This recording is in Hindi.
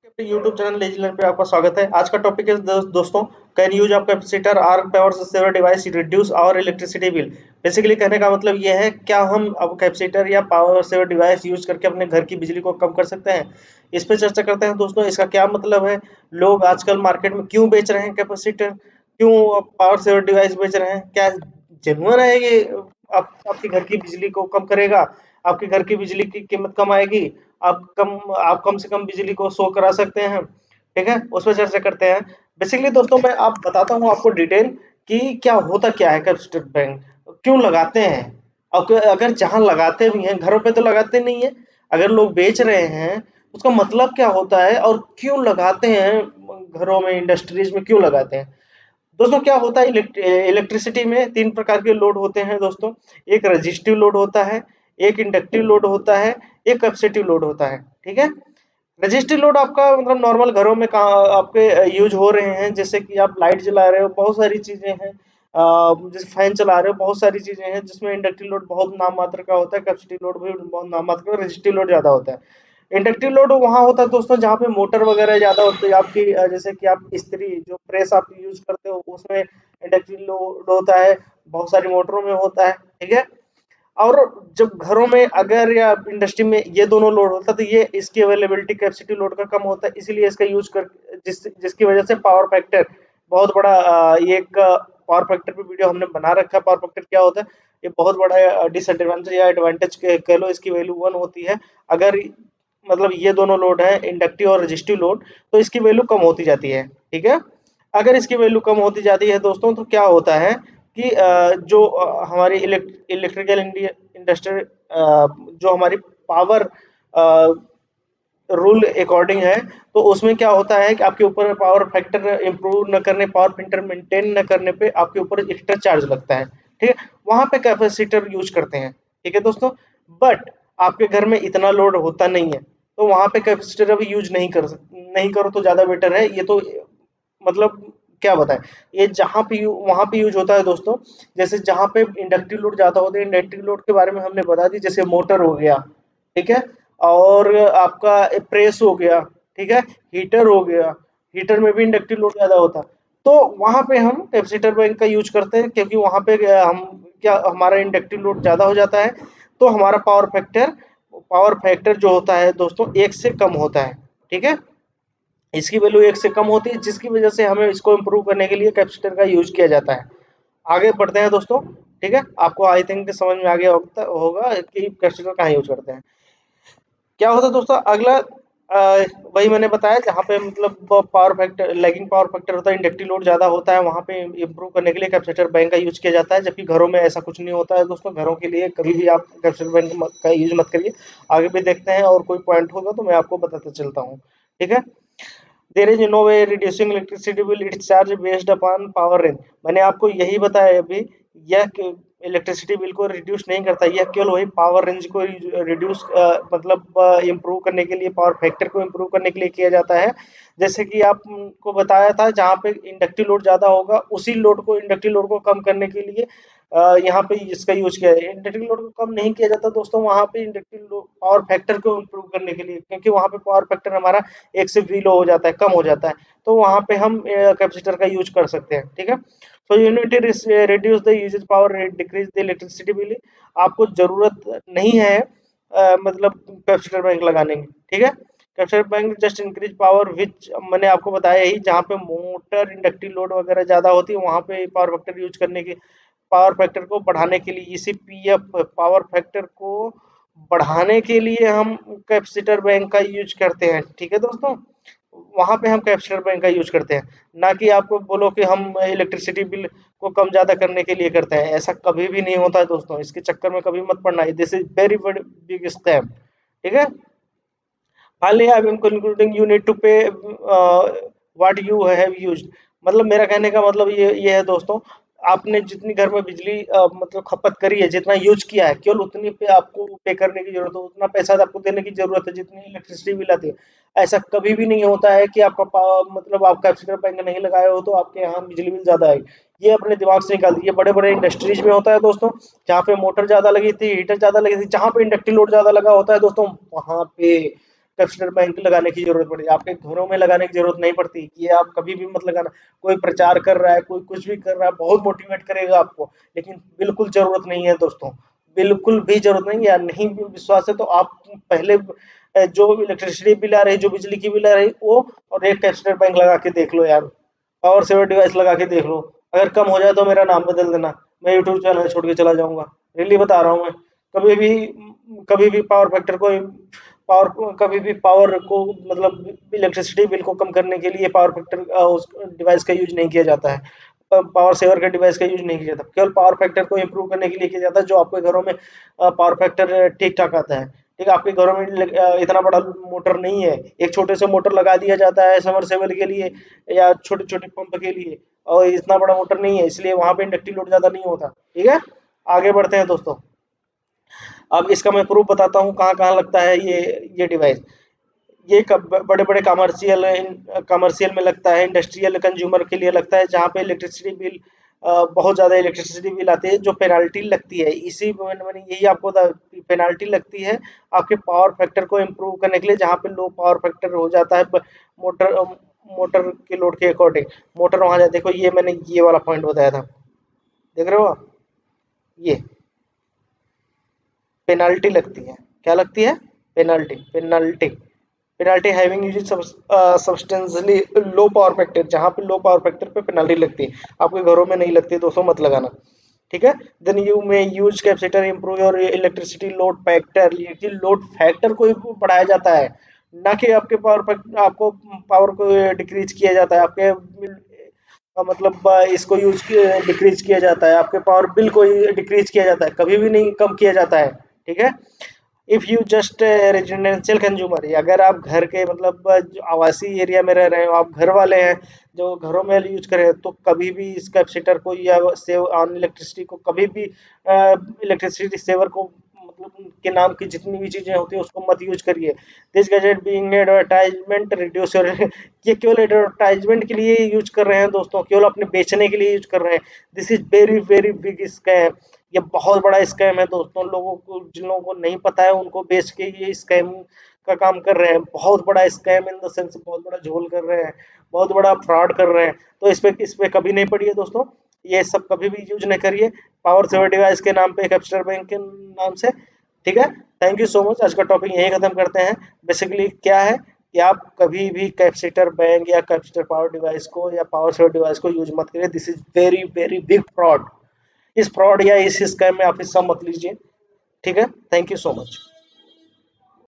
अपने यूट्यूब चैनल लेजलर पे आपका स्वागत है। आज का टॉपिक है दोस्तों, can use of capacitor or power saver device reduce our electricity bill. Basically कहने का मतलब ये है, क्या हम अब कैपेसिटर या पावर सेवर डिवाइस यूज करके अपने घर की बिजली को कम कर सकते हैं। इस पे चर्चा करते हैं दोस्तों। इसका क्या मतलब है, लोग आजकल मार्केट में क्यों बेच रहे हैं कैपेसिटर, क्यों पावर सेवर डिवाइस बेच रहे हैं, क्या जेन्युइन है ये आपके घर की बिजली को कम करेगा, आपके घर की बिजली की कीमत कम आएगी, आप कम से कम बिजली को शो करा सकते हैं। ठीक है, उस पर चर्चा करते हैं। बेसिकली दोस्तों मैं आप बताता हूँ आपको डिटेल कि क्या होता क्या है कैपेसिटर बैंक, क्यों लगाते हैं। अगर जहां लगाते भी हैं, घरों पे तो लगाते नहीं है, अगर लोग बेच रहे हैं उसका मतलब क्या होता है और क्यों लगाते हैं घरों में, इंडस्ट्रीज में क्यों लगाते हैं। दोस्तों क्या होता है, इलेक्ट्रिसिटी में तीन प्रकार के लोड होते हैं दोस्तों। एक रेजिस्टिव लोड होता है, एक इंडक्टिव लोड होता है, एक कैपेसिटिव लोड होता है। ठीक है, रजिस्ट्री लोड आपका मतलब नॉर्मल घरों में कहाँ आपके यूज हो रहे हैं, जैसे कि आप लाइट जला रहे हो, बहुत सारी चीजें हैं, जैसे फैन चला रहे हो, बहुत सारी चीजें हैं जिसमें इंडक्टिव लोड बहुत नाम मात्र का होता है, कैपेसिटिव लोड भी बहुत नाम मात्र का, रजिस्टिव लोड ज्यादा होता है। इंडक्टिव लोड वहाँ होता है दोस्तों जहाँ पे मोटर वगैरह ज्यादा होती है आपकी, जैसे कि आप इस्त्री जो प्रेस आप यूज करते हो उसमें इंडक्टिव लोड होता है, बहुत सारी मोटरों में होता है। ठीक है, और जब घरों में अगर या इंडस्ट्री में ये दोनों लोड होता है तो ये इसकी अवेलेबिलिटी कैपेसिटी लोड का कम होता है, इसीलिए इसका यूज कर जिसकी वजह से पावर फैक्टर बहुत बड़ा, ये एक पावर फैक्टर पे वीडियो हमने बना रखा है। पावर फैक्टर क्या होता है, ये बहुत बड़ा डिसएडवांटेज या एडवांटेज कह लो, इसकी वैल्यू 1 होती है। अगर मतलब ये दोनों लोड है, इंडक्टिव और रजिस्टिव लोड, तो इसकी वैल्यू कम होती जाती है। ठीक है, अगर इसकी वैल्यू कम होती जाती है दोस्तों तो क्या होता है कि जो हमारी इलेक्ट्रिकल इंडस्ट्री, जो हमारी पावर रूल अकॉर्डिंग है, तो उसमें क्या होता है कि आपके ऊपर पावर फैक्टर इंप्रूव न करने, पावर फैक्टर मेंटेन न करने पे आपके ऊपर एक्स्ट्रा चार्ज लगता है। ठीक है, वहां पे कैपेसिटर यूज करते हैं। ठीक है दोस्तों, बट आपके घर में इतना लोड होता नहीं है, तो वहां पे कैपेसिटर अभी यूज नहीं करो तो ज्यादा बेटर है। ये तो मतलब क्या बताएं, ये जहाँ पे वहां पे यूज होता है दोस्तों, जैसे जहाँ पे इंडक्टिव लोड ज्यादा होते हैं। इंडक्टिव लोड के बारे में हमने बता दी, जैसे मोटर हो गया, ठीक है, और आपका प्रेस हो गया, ठीक है, हीटर हो गया, हीटर में भी इंडक्टिव लोड ज्यादा होता है। तो वहां पे हम कैपेसिटर बैंक का यूज करते हैं, क्योंकि वहां पे हम क्या हमारा इंडक्टिव लोड ज्यादा हो जाता है, तो हमारा पावर फैक्टर जो होता है दोस्तों 1 से कम होता है। ठीक है, इसकी वैल्यू 1 से कम होती है, जिसकी वजह से हमें इसको इम्प्रूव करने के लिए कैपेसिटर का यूज किया जाता है। आगे बढ़ते हैं दोस्तों। ठीक है, आपको आई थिंक समझ में आ गया होगा कि कैपेसिटर कहाँ यूज करते हैं। क्या होता है दोस्तों अगला, वही मैंने बताया जहाँ पे मतलब power factor, lagging power factor होता है, इंडक्टिव लोड ज्यादा होता है, वहाँ पे इंप्रूव करने के लिए कैपेसिटर बैंक का यूज किया जाता है। जबकि घरों में ऐसा कुछ नहीं होता है दोस्तों, घरों के लिए कभी भी आप कैपेसिटर बैंक का यूज मत करिए। आगे भी देखते हैं, और कोई पॉइंट होगा तो मैं आपको बताता चलता हूँ। ठीक है, there is no way reducing electricity bill, it's charge based upon power range. मैंने आपको यही बताया अभी, यह इलेक्ट्रिसिटी बिल को रिड्यूस नहीं करता, यह केवल वही पावर रेंज को रिड्यूस मतलब इम्प्रूव करने के लिए, पावर फैक्टर को इम्प्रूव करने के लिए किया जाता है। जैसे कि आपको बताया था, जहाँ पे इंडक्टिव लोड ज्यादा होगा उसी लोड को, इंडक्टिव लोड को कम करने के लिए यहाँ पे इसका यूज किया है। इंडक्टिव लोड को कम नहीं किया जाता दोस्तों, वहाँ पे इंडक्टिव लोड पावर फैक्टर को इम्प्रूव करने के लिए, क्योंकि वहाँ पे पावर फैक्टर हमारा 1 से भी लो हो जाता है, कम हो जाता है, तो वहाँ पे हम कैपेसिटर का यूज कर सकते हैं। ठीक है, so unity reduce the usage power, decrease the electricity bill. आपको जरूरत नहीं है मतलब कैपेसिटर बैंक लगाने की। ठीक है, capacitor bank just increase power, which मैंने आपको बताया ही, जहाँ पे मोटर इंडक्टिव लोड वगैरह ज्यादा होती है वहाँ पे पावर फैक्टर यूज करने की, पावर फैक्टर को बढ़ाने के लिए, इसी पीएफ पावर फैक्टर को बढ़ाने के लिए हम कैपेसिटर बैंक का यूज करते हैं। ठीक है दोस्तों, वहां पे हम कैपेसिटर बैंक का यूज करते हैं, ना कि आपको बोलो कि हम इलेक्ट्रिसिटी बिल को कम ज्यादा करने के लिए करते हैं। ऐसा कभी भी नहीं होता है दोस्तों, इसके चक्कर में कभी मत पड़ना है, this is very big scam. ठीक है, finally I am concluding you need to pay what you have used। मतलब मेरा कहने का मतलब ये है दोस्तों, आपने जितनी घर में बिजली मतलब खपत करी है, जितना यूज किया है, केवल उतनी पे आपको पे करने की जरूरत है, उतना पैसा आपको देने की जरूरत है जितनी इलेक्ट्रिसिटी बिल आती है। ऐसा कभी भी नहीं होता है कि आपका मतलब आप कैपेसिटर बैंक नहीं लगाए हो तो आपके यहाँ बिजली बिल ज्यादा आएगी। ये अपने दिमाग से निकाल दीजिए, बड़े बड़े इंडस्ट्रीज में होता है दोस्तों, जहाँ पे मोटर ज्यादा लगी थी, हीटर ज्यादा लगी थी, जहाँ पे इंडक्टिव लोड ज्यादा लगा होता है दोस्तों, वहां पे कैपेसिटर बैंक लगाने की जरूरत पड़ती है। आपके घरों में लगाने की जरूरत नहीं पड़ती, ये आप कभी भी मत लगाना। कोई प्रचार कर रहा है, कोई कुछ भी कर रहा है, बहुत मोटिवेट करेगा आपको, लेकिन बिल्कुल जरूरत नहीं है दोस्तों, बिल्कुल भी जरूरत नहीं है। या नहीं भी विश्वास है तो आप पहले जो इलेक्ट्रिसिटी बिल आ रही है, जो बिजली की बिल आ रही है, वो और एक कैपेसिटर बैंक लगा के देख लो यार, पावर सेवर डिवाइस लगा के देख लो। अगर कम हो जाए तो मेरा नाम बदल देना, मैं यूट्यूब चैनल छोड़ के चला जाऊंगा, रियली बता रहा हूँ मैं। कभी भी कभी भी पावर फैक्टर को पावर कभी भी पावर को मतलब इलेक्ट्रिसिटी बिल को कम करने के लिए पावर फैक्टर उस डिवाइस का यूज नहीं किया जाता है, पावर सेवर के डिवाइस का यूज नहीं किया जाता, केवल पावर फैक्टर को इम्प्रूव करने के लिए किया जाता है, जो आपके घरों में पावर फैक्टर ठीक ठाक आता है। ठीक है, आपके घरों में इतना बड़ा मोटर नहीं है, एक छोटे से मोटर लगा दिया जाता है समरसेबल के लिए या छोटे छोटे पंप के लिए, और इतना बड़ा मोटर नहीं है, इसलिए वहां पे इंडक्टिव लोड ज्यादा नहीं होता। ठीक है, आगे बढ़ते हैं दोस्तों। अब इसका मैं प्रूफ बताता हूँ कहाँ कहाँ लगता है ये डिवाइस। ये बड़े बड़े कमर्शियल कमर्शियल में लगता है, इंडस्ट्रियल कंज्यूमर के लिए लगता है, जहाँ पे इलेक्ट्रिसिटी बिल बहुत ज़्यादा इलेक्ट्रिसिटी बिल आती है, जो पेनाल्टी लगती है, इसी मैंने यही आपको पेनाल्टी लगती है आपके पावर फैक्टर को इम्प्रूव करने के लिए, जहाँ पे लो पावर फैक्टर हो जाता है मोटर मोटर के लोड के अकॉर्डिंग। मोटर वहाँ जाए, देखो ये मैंने ये वाला पॉइंट बताया था, देख रहे हो आप, ये पेनाल्टी लगती है, क्या लगती है? Penalty, penalty, penalty having used substantially low power factor, जहाँ पे लो पावर फैक्टर पे पेनाल्टी लगती है, आपके घरों में नहीं लगती है दोस्तों, मत लगाना। ठीक है, देन यू में use capacitor improve your electricity load factor, ये लोड फैक्टर को बढ़ाया जाता है, ना कि आपके आपको पावर को डिक्रीज किया जाता है, आपके मतलब इसको डिक्रीज किया जाता है, आपके पावर बिल को डिक्रीज किया जाता है, कभी भी नहीं कम किया जाता है। ठीक है, if you just residential consumer, अगर आप घर के मतलब जो आवासीय एरिया में रह रहे हो, आप घर वाले हैं जो घरों में यूज कर रहे हैं, तो कभी भी इस कैपेसिटर को या सेव ऑन इलेक्ट्रिसिटी को कभी भी इलेक्ट्रिसिटी सेवर को मतलब के नाम की जितनी भी चीजें होती है उसको मत यूज करिए। This gadget being advertisement reduce your ये केवल एडवर्टाइजमेंट के लिए यूज कर रहे हैं दोस्तों, केवल अपने बेचने के लिए यूज कर रहे हैं। This is very very big scam, ये बहुत बड़ा स्कैम है दोस्तों, लोगों को जिन लोगों को नहीं पता है उनको बेच के ये स्कैम का काम कर रहे हैं, बहुत बड़ा स्कैम इन द सेंस, बहुत बड़ा झोल कर रहे हैं, बहुत बड़ा फ्रॉड कर रहे हैं। तो इस पे कभी नहीं पड़िए दोस्तों, ये सब कभी भी यूज नहीं करिए पावर सेवर डिवाइस के नाम पे, कैपेसिटर बैंक के नाम से। ठीक है, थैंक यू सो मच, आज का टॉपिक यही खत्म करते हैं। बेसिकली क्या है कि आप कभी भी कैपेसिटर बैंक या कैपेसिटर पावर डिवाइस को या पावर सेवर डिवाइस को यूज मत करिए, this is very very big fraud. इस फ्रॉड या इस स्कैम में आप हिस्सा मत लीजिए। ठीक है, थैंक यू सो मच।